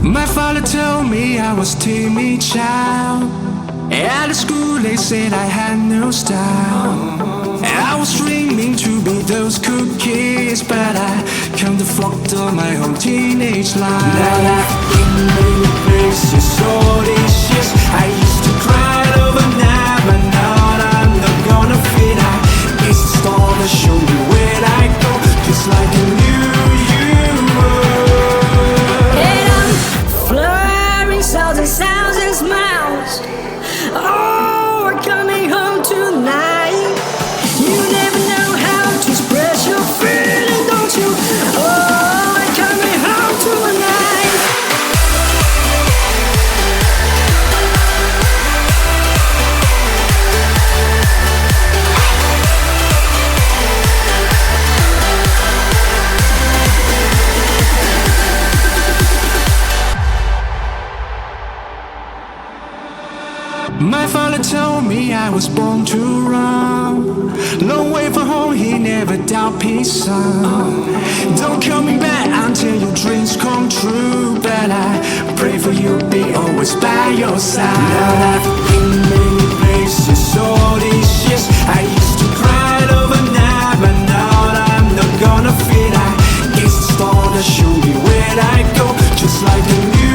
My father told me I was timid child. At the school they said I had no style. I was dreaming to be those cool kids, but I come to fucked up my whole teenage life. Now I've been many places, all these years I used to cry overnight, but now I'm not gonna fit. I guess the star that show me where I go, just like a new you. And I'm fluttering sounds and sounds and smiles. Oh, we're coming home tonight. You never know how to express your feeling, don't you? Oh, we're coming home tonight. My father told me I was born to run. Long way from home, he never doubt peace, son. Don't call me back until your dreams come true, but I pray for you, be always by your side. Now I've been many places, all these years I used to cry overnight, but now I'm not gonna fit. I guess the star that show me where I go, just like a new